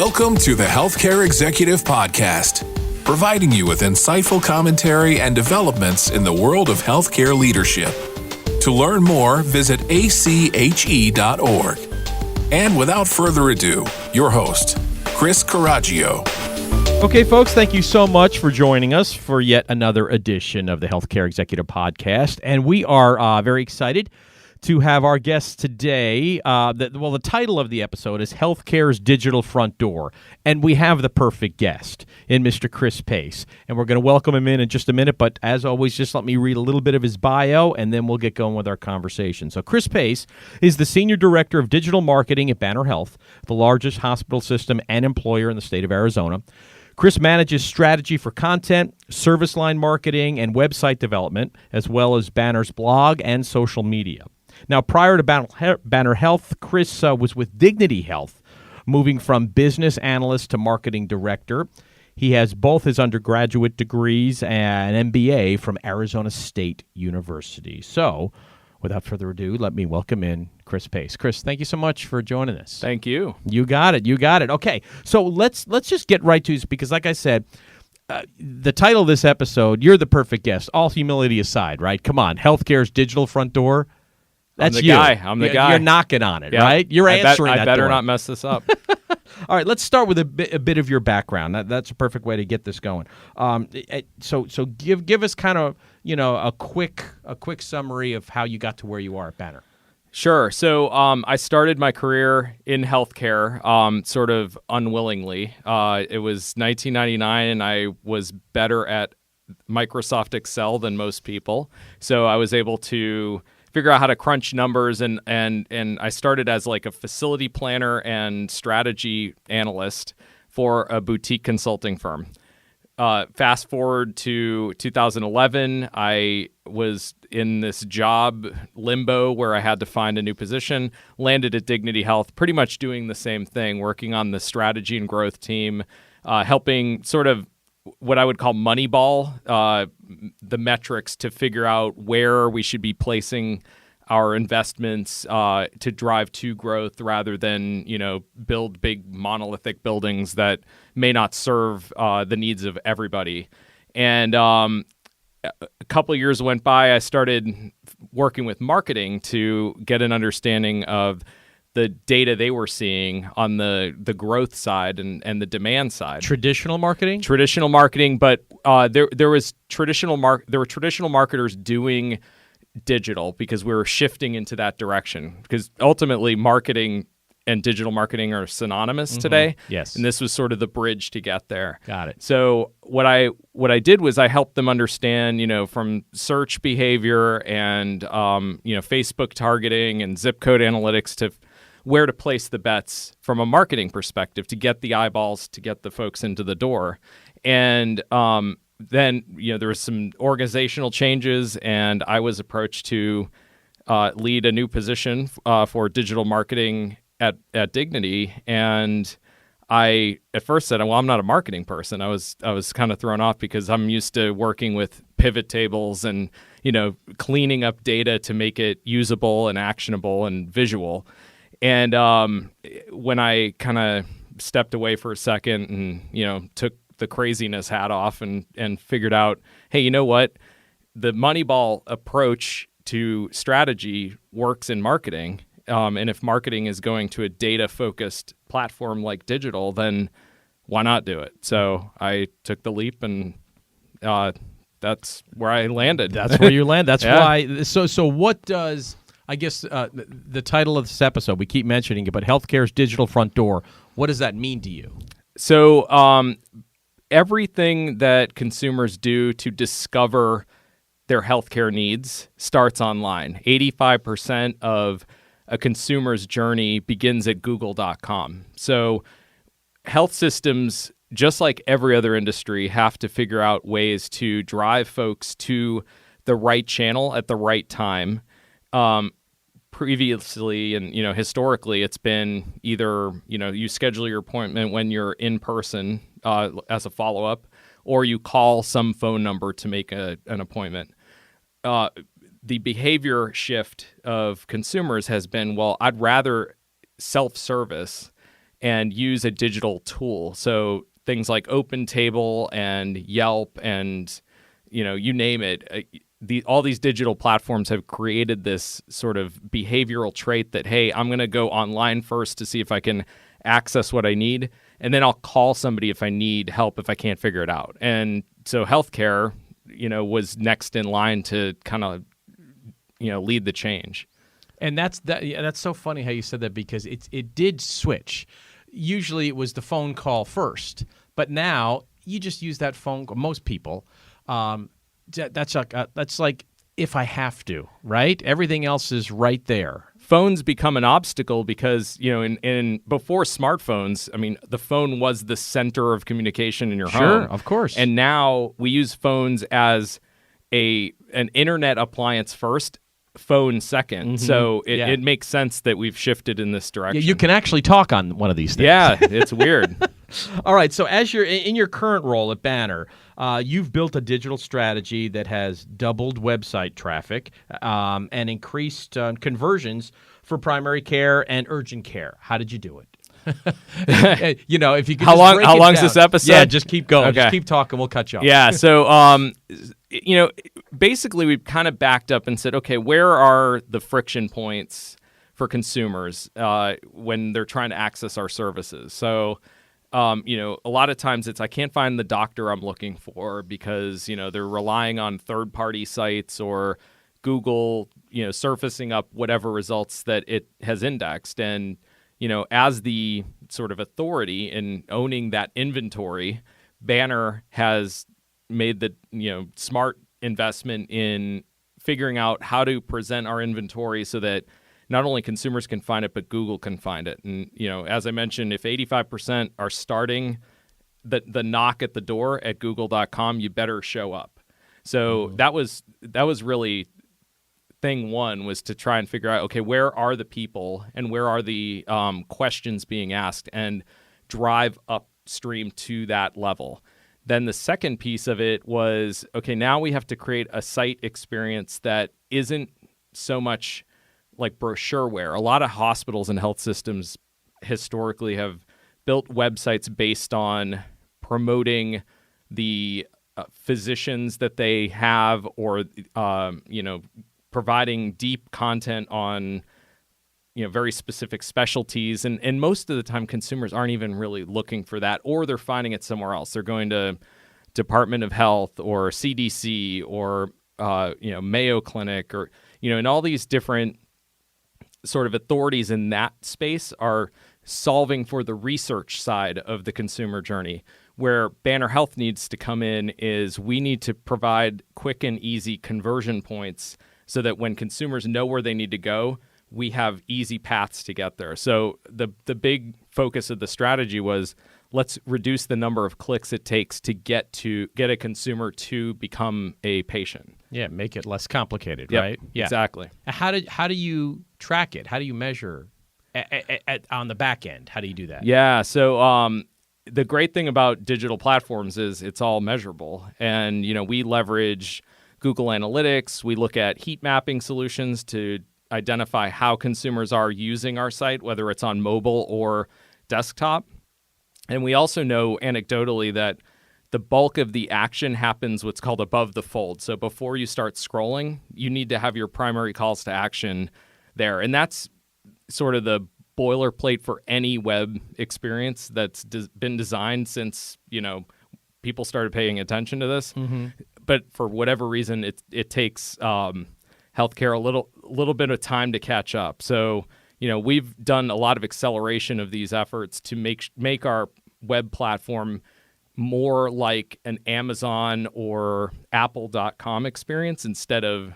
Welcome to the Healthcare Executive Podcast, providing you with insightful commentary and developments in the world of healthcare leadership. To learn more, visit ache.org. And without further ado, your host, Chris Caraggio. Okay, folks, thank you so much for joining us for yet another edition of the Healthcare Executive Podcast. And we are very excited to have our guest today. The title of the episode is Healthcare's Digital Front Door. And we have the perfect guest in Mr. Chris Pace. And we're going to welcome him in just a minute. But as always, just let me read a little bit of his bio, and then we'll get going with our conversation. So Chris Pace is the Senior Director of Digital Marketing at Banner Health, the largest hospital system and employer in the state of Arizona. Chris manages strategy for content, service line marketing, and website development, as well as Banner's blog and social media. Now, prior to Banner Health, Chris was with Dignity Health, moving from business analyst to marketing director. He has both his undergraduate degrees and an MBA from Arizona State University. So, without further ado, let me welcome in Chris Pace. Chris, thank you so much for joining us. Thank you. You got it. Okay, so let's just get right to this because, like I said, the title of this episode, you're the perfect guest, all humility aside, right? Come on, healthcare's digital front door. That's I'm the you. guy. I'm the guy. You're knocking on it, Yeah. right? You're answering that I better door. not mess this up. All right, let's start with a bit of your background. That's a perfect way to get this going. So give us kind of a quick summary of how you got to where you are at Banner. Sure. So I started my career in healthcare sort of unwillingly. It was 1999, and I was better at Microsoft Excel than most people. So I was able to figure out how to crunch numbers, and I started as like a facility planner and strategy analyst for a boutique consulting firm. Fast forward to 2011, I was in this job limbo where I had to find a new position, landed at Dignity Health, pretty much doing the same thing, working on the strategy and growth team, helping sort of what I would call Moneyball, the metrics to figure out where we should be placing our investments to drive to growth rather than, build big monolithic buildings that may not serve the needs of everybody. And a couple of years went by, I started working with marketing to get an understanding of the data they were seeing on the growth side and the demand side. Traditional marketing, but there were traditional marketers doing digital because we were shifting into that direction. Because ultimately, marketing and digital marketing are synonymous today. Yes, and this was sort of the bridge to get there. Got it. So what I did was I helped them understand, from search behavior and Facebook targeting and zip code analytics to where to place the bets from a marketing perspective to get the eyeballs, to get the folks into the door. And then, there was some organizational changes, and I was approached to lead a new position for digital marketing at Dignity. And I at first said, well, I'm not a marketing person. I was kind of thrown off because I'm used to working with pivot tables and, cleaning up data to make it usable and actionable and visual. And when I kind of stepped away for a second and, took the craziness hat off and figured out, hey, you know what? The Moneyball approach to strategy works in marketing. And if marketing is going to a data-focused platform like digital, then why not do it? So I took the leap, and that's where I landed. That's where you land. That's Yeah. why. So what does... I guess the title of this episode, we keep mentioning it, but Healthcare's Digital Front Door, what does that mean to you? So everything that consumers do to discover their healthcare needs starts online. 85% of a consumer's journey begins at google.com. So health systems, just like every other industry, have to figure out ways to drive folks to the right channel at the right time. Previously and historically, it's been either you schedule your appointment when you're in person as a follow-up, or you call some phone number to make an appointment. The behavior shift of consumers has been, well, I'd rather self-service and use a digital tool. So things like OpenTable and Yelp and, you name it. All these digital platforms have created this sort of behavioral trait that, hey, I'm going to go online first to see if I can access what I need, and then I'll call somebody if I need help if I can't figure it out. And so healthcare, was next in line to kind of, lead the change. And that's so funny how you said that, because it did switch. Usually it was the phone call first, but now you just use that phone call. Most people, that's like if I have to, right? Everything else is right there. Phones become an obstacle because, in before smartphones, I mean, the phone was the center of communication in your home. Sure, of course. And now we use phones as an internet appliance first, phone second. Mm-hmm. So it makes sense that we've shifted in this direction. Yeah, you can actually talk on one of these things. Yeah, it's weird. All right. So as you're in your current role at Banner, you've built a digital strategy that has doubled website traffic and increased conversions for primary care and urgent care. How did you do it? If you could how long's this episode? Yeah, just keep going. Okay. Just keep talking. We'll cut you off. Yeah. So, basically we've kind of backed up and said, okay, where are the friction points for consumers when they're trying to access our services? So, a lot of times it's I can't find the doctor I'm looking for because, they're relying on third-party sites or Google, surfacing up whatever results that it has indexed. And, as the sort of authority in owning that inventory, Banner has made the, smart investment in figuring out how to present our inventory so that not only consumers can find it, but Google can find it. And, as I mentioned, if 85% are starting the knock at the door at google.com, you better show up. So that was really thing one, was to try and figure out, okay, where are the people and where are the questions being asked, and drive upstream to that level. Then the second piece of it was, okay, now we have to create a site experience that isn't so much like brochureware. A lot of hospitals and health systems historically have built websites based on promoting the physicians that they have, or providing deep content on very specific specialties, and most of the time consumers aren't even really looking for that, or they're finding it somewhere else. They're going to Department of Health or CDC or Mayo Clinic, or and all these different sort of authorities in that space are solving for the research side of the consumer journey. Where Banner Health needs to come in is we need to provide quick and easy conversion points so that when consumers know where they need to go, we have easy paths to get there. So the big focus of the strategy was, let's reduce the number of clicks it takes to get a consumer to become a patient. Yeah, make it less complicated, Yep, right? Yeah, exactly. How do you track it? How do you measure on the back end? How do you do that? Yeah, so the great thing about digital platforms is it's all measurable, and we leverage Google Analytics. We look at heat mapping solutions to identify how consumers are using our site, whether it's on mobile or desktop. And we also know anecdotally that the bulk of the action happens what's called above the fold. So before you start scrolling, you need to have your primary calls to action there. And that's sort of the boilerplate for any web experience that's been designed since, people started paying attention to this. Mm-hmm. But for whatever reason, it takes healthcare a little bit of time to catch up. So, we've done a lot of acceleration of these efforts to make our web platform more like an Amazon or Apple.com experience instead of,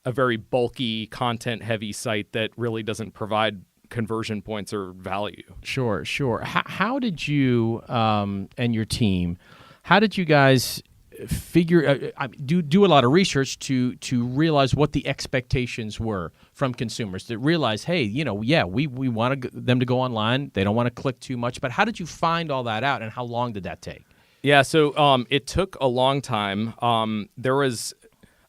a very bulky, content-heavy site that really doesn't provide conversion points or value. Sure. How did you and your team, how did you guys figure do a lot of research to realize what the expectations were from consumers, to realize, hey, we want them to go online, they don't want to click too much, but how did you find all that out, and how long did that take? Yeah, so it took a long time. There was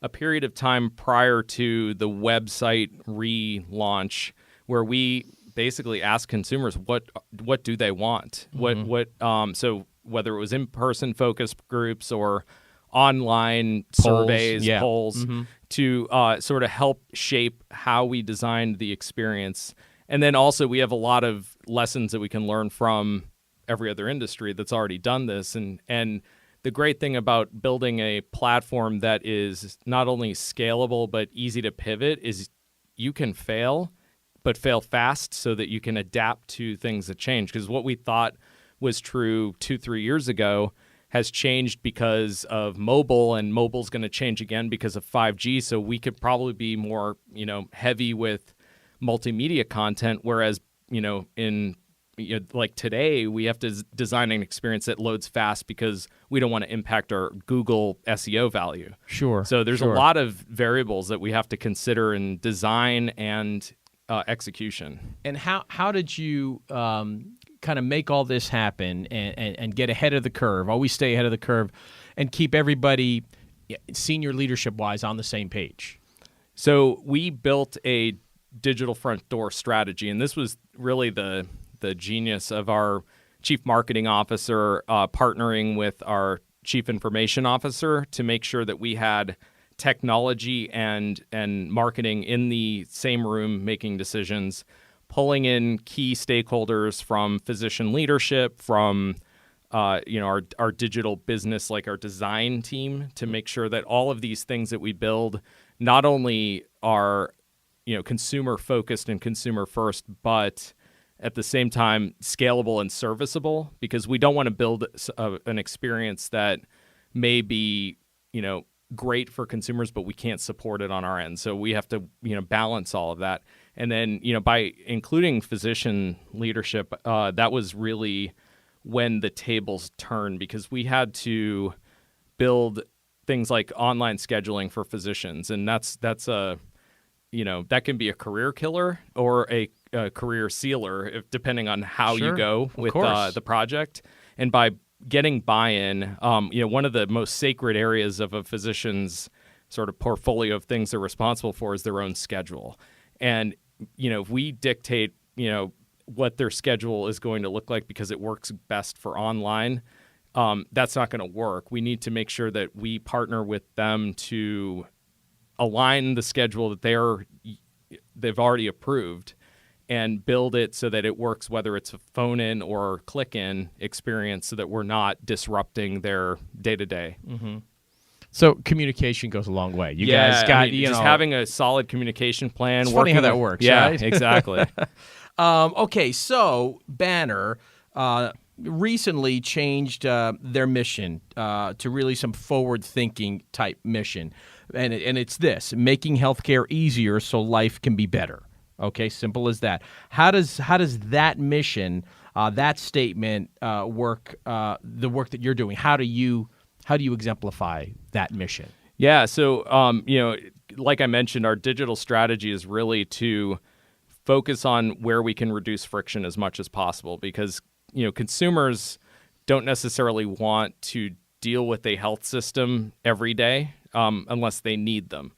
a period of time prior to the website relaunch where we basically ask consumers what do they want, so whether it was in-person focus groups or online surveys, polls, to sort of help shape how we designed the experience. And then also we have a lot of lessons that we can learn from every other industry that's already done this. And the great thing about building a platform that is not only scalable but easy to pivot is you can fail, but fail fast so that you can adapt to things that change. Because what we thought was true 2-3 years ago has changed because of mobile, and mobile's going to change again because of 5G. So we could probably be more, heavy with multimedia content, whereas, like today, we have to design an experience that loads fast because we don't want to impact our Google SEO value. Sure. So there's a lot of variables that we have to consider in design and execution. And how did you kind of make all this happen and get ahead of the curve, always stay ahead of the curve, and keep everybody, senior leadership-wise, on the same page? So we built a digital front door strategy, and this was really the genius of our chief marketing officer partnering with our chief information officer to make sure that we had technology and marketing in the same room making decisions, pulling in key stakeholders from physician leadership, from our digital business, like our design team, to make sure that all of these things that we build not only are consumer focused and consumer first, but at the same time scalable and serviceable, because we don't want to build an experience that may be great for consumers, but we can't support it on our end. So we have to balance all of that. And then, by including physician leadership, that was really when the tables turned, because we had to build things like online scheduling for physicians. And that's a, that can be a career killer or a career sealer, depending on how you go with the project. And by getting buy-in, one of the most sacred areas of a physician's sort of portfolio of things they're responsible for is their own schedule. And if we dictate, what their schedule is going to look like because it works best for online, that's not going to work. We need to make sure that we partner with them to align the schedule that they've already approved and build it so that it works, whether it's a phone-in or click-in experience, so that we're not disrupting their day-to-day. Mm-hmm. So communication goes a long way. You guys got just having a solid communication plan. It's funny how that works. Yeah, right? Exactly. Okay, so Banner recently changed their mission to really some forward-thinking type mission, and it's this: making healthcare easier so life can be better. Okay, simple as that. How does that mission, that statement, work? The work that you're doing. How do you exemplify that mission? Yeah, so like I mentioned, our digital strategy is really to focus on where we can reduce friction as much as possible, because consumers don't necessarily want to deal with a health system every day unless they need them.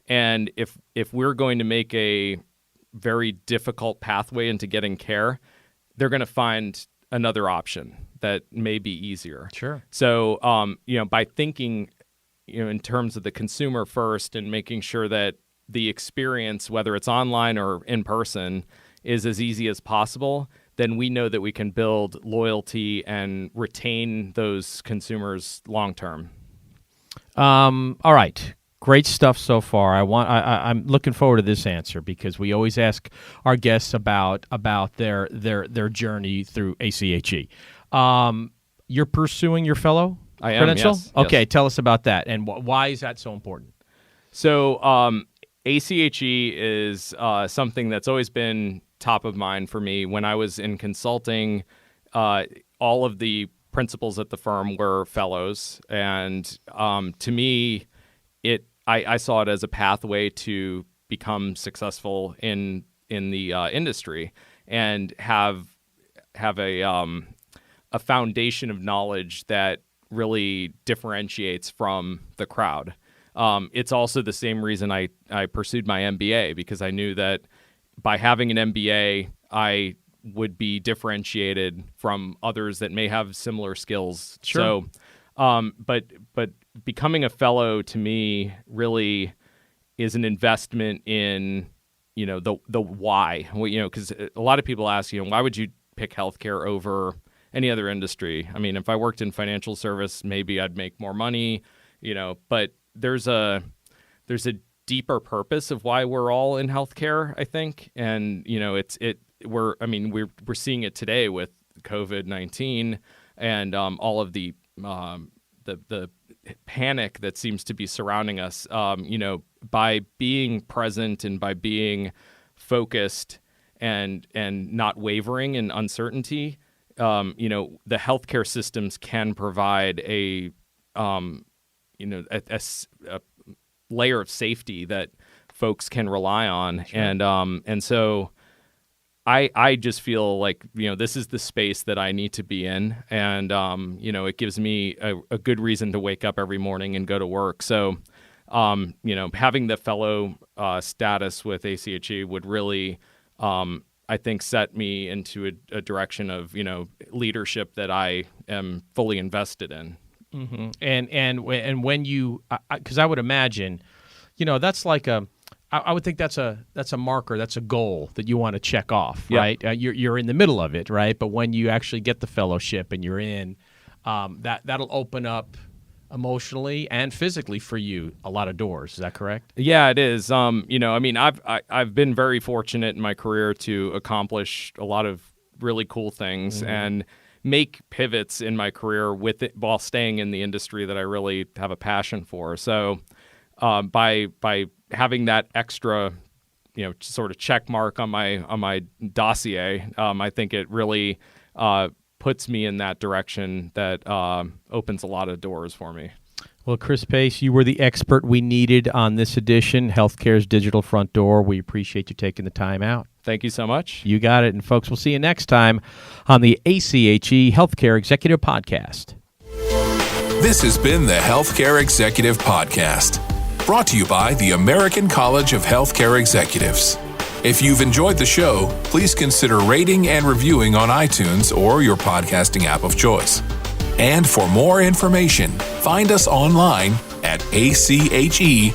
And if we're going to make a very difficult pathway into getting care, they're going to find another option that may be easier. Sure. So, by thinking, in terms of the consumer first and making sure that the experience, whether it's online or in person, is as easy as possible, then we know that we can build loyalty and retain those consumers long term. All right. Great stuff so far. I'm looking forward to this answer, because we always ask our guests about their journey through ACHE. You're pursuing your fellow credential? Yes. Okay, Yes. Tell us about that, and why is that so important? So ACHE is something that's always been top of mind for me. When I was in consulting, all of the principals at the firm were fellows, and to me, I saw it as a pathway to become successful in the industry and have a foundation of knowledge that really differentiates from the crowd. It's also the same reason I pursued my MBA, because I knew that by having an MBA, I would be differentiated from others that may have similar skills. Sure. So, but becoming a fellow to me really is an investment in, the why. Because a lot of people ask, why would you pick healthcare over any other industry? I mean, if I worked in financial service, maybe I'd make more money, but there's a deeper purpose of why we're all in healthcare, I think. And, we're seeing it today with COVID-19 and all of the panic that seems to be surrounding us. By being present and by being focused and not wavering in uncertainty, the healthcare systems can provide a layer of safety that folks can rely on. Sure. And so I just feel like, this is the space that I need to be in. And, it gives me a good reason to wake up every morning and go to work. So, having the fellow status with ACHE would really, I think, set me into a direction of, leadership that I am fully invested in. Mm-hmm. And when you, because I would imagine, that's like I would think that's a marker, that's a goal that you want to check off, right? You're in the middle of it, right? But when you actually get the fellowship and you're in, that'll open up emotionally and physically for you a lot of doors. Is that correct? Yeah, it is. I've been very fortunate in my career to accomplish a lot of really cool things and make pivots in my career with it while staying in the industry that I really have a passion for. So by having that extra, sort of check mark on my dossier, I think it really puts me in that direction that opens a lot of doors for me. Well, Chris Pace, you were the expert we needed on this edition, Healthcare's Digital Front Door. We appreciate you taking the time out. Thank you so much. You got it. And folks, we'll see you next time on the ACHE Healthcare Executive Podcast. This has been the Healthcare Executive Podcast, brought to you by the American College of Healthcare Executives. If you've enjoyed the show, please consider rating and reviewing on iTunes or your podcasting app of choice. And for more information, find us online at ache.org.